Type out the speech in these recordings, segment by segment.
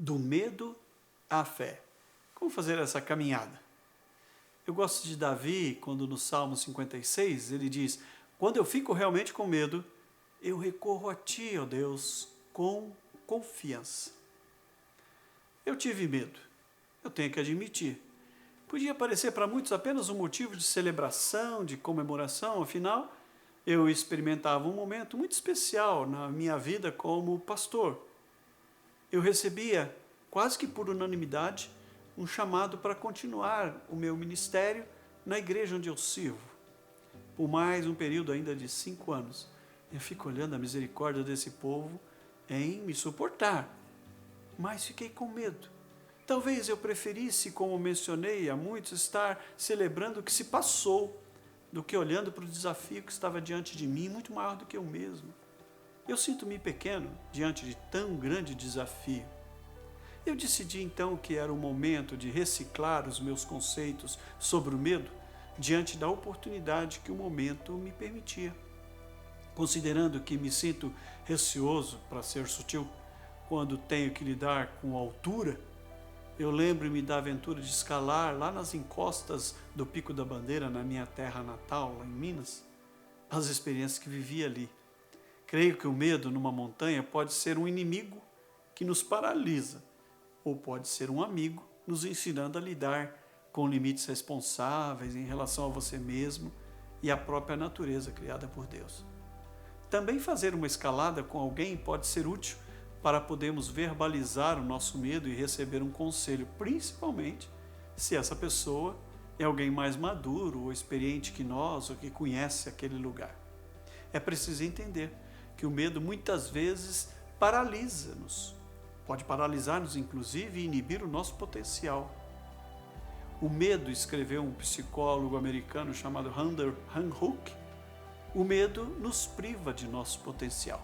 do medo à fé. Como fazer essa caminhada? Eu gosto de Davi, quando no Salmo 56, ele diz: quando eu fico realmente com medo, eu recorro a ti, ó Deus, com confiança. Eu tive medo, eu tenho que admitir. Podia parecer para muitos apenas um motivo de celebração, de comemoração, afinal, eu experimentava um momento muito especial na minha vida como pastor. Eu recebia, quase que por unanimidade, um chamado para continuar o meu ministério na igreja onde eu sirvo. Por mais um período ainda de 5 anos, eu fico olhando a misericórdia desse povo em me suportar, mas fiquei com medo. Talvez eu preferisse, como mencionei a muitos, estar celebrando o que se passou, do que olhando para o desafio que estava diante de mim, muito maior do que eu mesmo. Eu sinto-me pequeno diante de tão grande desafio. Eu decidi então que era o momento de reciclar os meus conceitos sobre o medo diante da oportunidade que o momento me permitia. Considerando que me sinto receoso, para ser sutil, quando tenho que lidar com altura, eu lembro-me da aventura de escalar lá nas encostas do Pico da Bandeira, na minha terra natal, lá em Minas, as experiências que vivi ali. Creio que o medo numa montanha pode ser um inimigo que nos paralisa, ou pode ser um amigo nos ensinando a lidar com limites responsáveis em relação a você mesmo e à própria natureza criada por Deus. Também fazer uma escalada com alguém pode ser útil para podermos verbalizar o nosso medo e receber um conselho, principalmente se essa pessoa é alguém mais maduro ou experiente que nós ou que conhece aquele lugar. É preciso entender que o medo muitas vezes paralisa-nos. Pode paralisar-nos, inclusive, e inibir o nosso potencial. O medo, escreveu um psicólogo americano chamado Hunter Hancock, o medo nos priva de nosso potencial,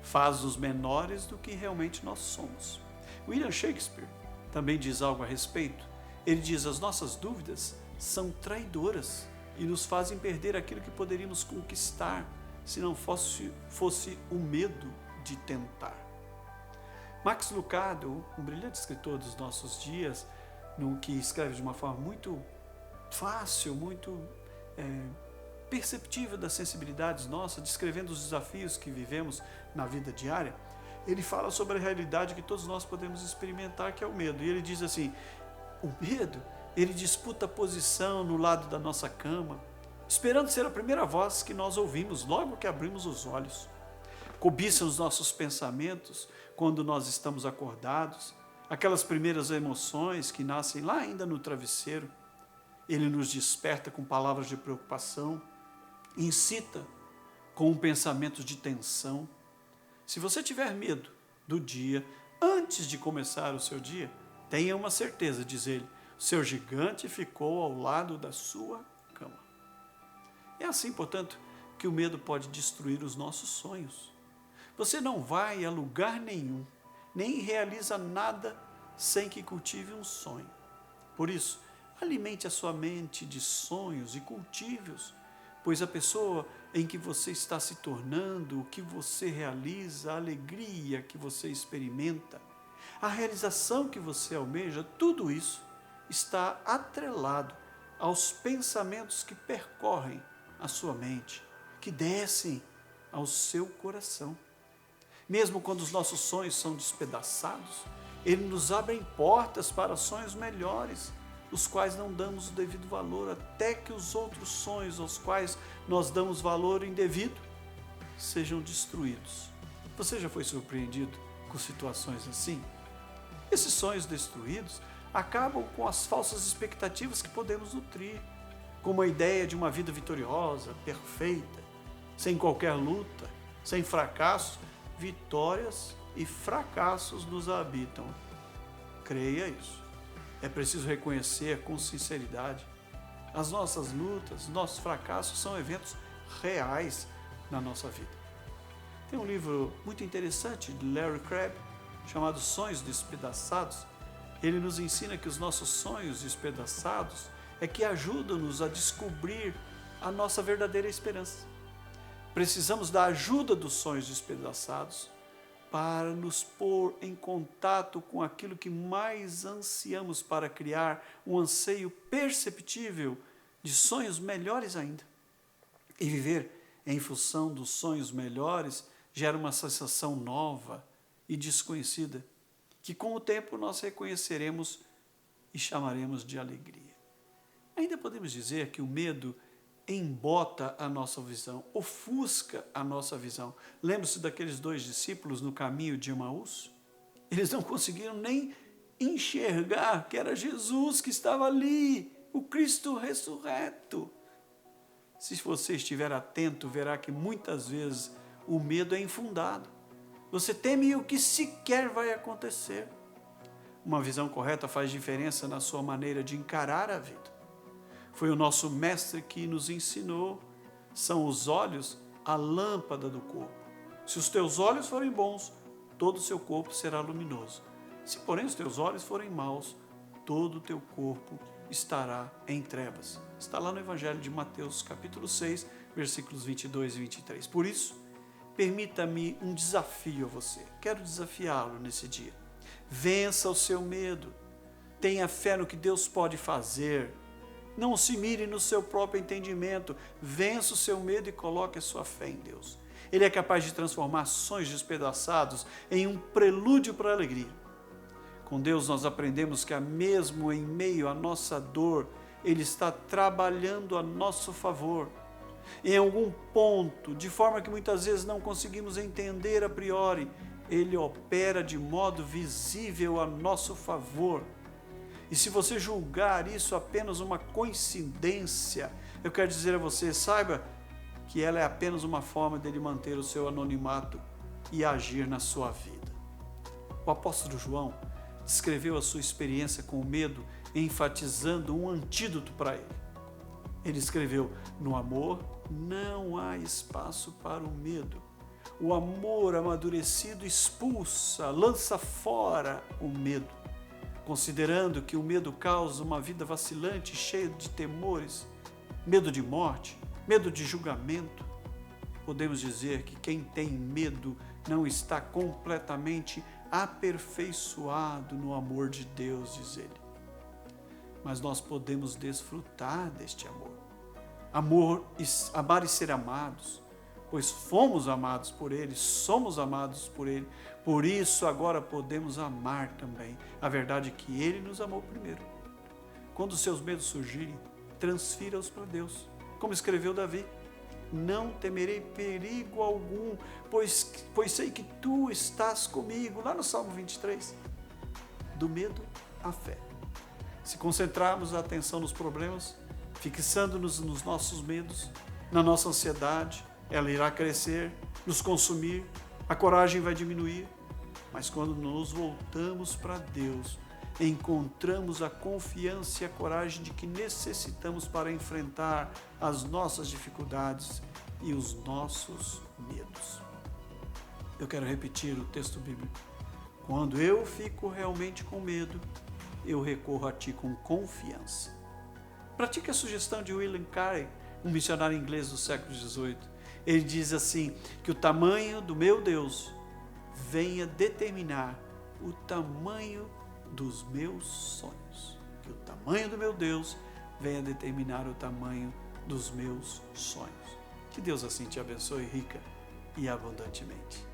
faz-nos menores do que realmente nós somos. William Shakespeare também diz algo a respeito. Ele diz: as nossas dúvidas são traidoras e nos fazem perder aquilo que poderíamos conquistar se não fosse o medo de tentar. Max Lucado, um brilhante escritor dos nossos dias, que escreve de uma forma muito fácil, muito perceptível das sensibilidades nossas, descrevendo os desafios que vivemos na vida diária, ele fala sobre a realidade que todos nós podemos experimentar, que é o medo. E ele diz assim: o medo, ele disputa posição no lado da nossa cama, esperando ser a primeira voz que nós ouvimos logo que abrimos os olhos. Cobiça os nossos pensamentos quando nós estamos acordados, aquelas primeiras emoções que nascem lá ainda no travesseiro. Ele nos desperta com palavras de preocupação, incita com pensamentos de tensão. Se você tiver medo do dia, antes de começar o seu dia, tenha uma certeza, diz ele: o seu gigante ficou ao lado da sua cama. É assim, portanto, que o medo pode destruir os nossos sonhos. Você não vai a lugar nenhum, nem realiza nada sem que cultive um sonho. Por isso, alimente a sua mente de sonhos e cultive-os, pois a pessoa em que você está se tornando, o que você realiza, a alegria que você experimenta, a realização que você almeja, tudo isso está atrelado aos pensamentos que percorrem a sua mente, que descem ao seu coração. Mesmo quando os nossos sonhos são despedaçados, Ele nos abre portas para sonhos melhores, os quais não damos o devido valor, até que os outros sonhos aos quais nós damos valor indevido sejam destruídos. Você já foi surpreendido com situações assim? Esses sonhos destruídos acabam com as falsas expectativas que podemos nutrir, como a ideia de uma vida vitoriosa, perfeita, sem qualquer luta, sem fracasso. Vitórias e fracassos nos habitam. Creia isso. É preciso reconhecer com sinceridade. As nossas lutas, nossos fracassos são eventos reais na nossa vida. Tem um livro muito interessante de Larry Crabb, chamado Sonhos Despedaçados. Ele nos ensina que os nossos sonhos despedaçados é que ajudam-nos a descobrir a nossa verdadeira esperança. Precisamos da ajuda dos sonhos despedaçados para nos pôr em contato com aquilo que mais ansiamos para criar um anseio perceptível de sonhos melhores ainda. E viver em função dos sonhos melhores gera uma sensação nova e desconhecida, que com o tempo nós reconheceremos e chamaremos de alegria. Ainda podemos dizer que o medo embota a nossa visão, ofusca a nossa visão. Lembre-se daqueles 2 discípulos no caminho de Emaús? Eles não conseguiram nem enxergar que era Jesus que estava ali, o Cristo ressurreto. Se você estiver atento, verá que muitas vezes o medo é infundado. Você teme o que sequer vai acontecer. Uma visão correta faz diferença na sua maneira de encarar a vida. Foi o nosso mestre que nos ensinou. São os olhos a lâmpada do corpo. Se os teus olhos forem bons, todo o seu corpo será luminoso. Se, porém, os teus olhos forem maus, todo o teu corpo estará em trevas. Está lá no Evangelho de Mateus, capítulo 6, versículos 22 e 23. Por isso, permita-me um desafio a você. Quero desafiá-lo nesse dia. Vença o seu medo. Tenha fé no que Deus pode fazer. Não se mire no seu próprio entendimento. Vença o seu medo e coloque a sua fé em Deus. Ele é capaz de transformar sonhos despedaçados em um prelúdio para a alegria. Com Deus nós aprendemos que mesmo em meio à nossa dor, Ele está trabalhando a nosso favor. Em algum ponto, de forma que muitas vezes não conseguimos entender a priori, Ele opera de modo visível a nosso favor. E se você julgar isso apenas uma coincidência, eu quero dizer a você, saiba que ela é apenas uma forma dele manter o seu anonimato e agir na sua vida. O apóstolo João descreveu a sua experiência com o medo, enfatizando um antídoto para ele. Ele escreveu: no amor não há espaço para o medo. O amor amadurecido expulsa, lança fora o medo. Considerando que o medo causa uma vida vacilante, cheia de temores, medo de morte, medo de julgamento, podemos dizer que quem tem medo não está completamente aperfeiçoado no amor de Deus, diz ele. Mas nós podemos desfrutar deste amor. Amar e ser amados, pois fomos amados por Ele, somos amados por Ele. Por isso agora podemos amar também. A verdade é que Ele nos amou primeiro. Quando os seus medos surgirem, transfira-os para Deus. Como escreveu Davi: não temerei perigo algum, pois sei que Tu estás comigo. Lá no Salmo 23. Do medo à fé. Se concentrarmos a atenção nos problemas, fixando-nos nos nossos medos, na nossa ansiedade, ela irá crescer, nos consumir, a coragem vai diminuir. Mas quando nos voltamos para Deus, encontramos a confiança e a coragem de que necessitamos para enfrentar as nossas dificuldades e os nossos medos. Eu quero repetir o texto bíblico. Quando eu fico realmente com medo, eu recorro a Ti com confiança. Pratique a sugestão de William Carey, um missionário inglês do século XVIII. Ele diz assim, que o tamanho do meu Deus venha determinar o tamanho dos meus sonhos. Que o tamanho do meu Deus venha determinar o tamanho dos meus sonhos. Que Deus assim te abençoe rica e abundantemente.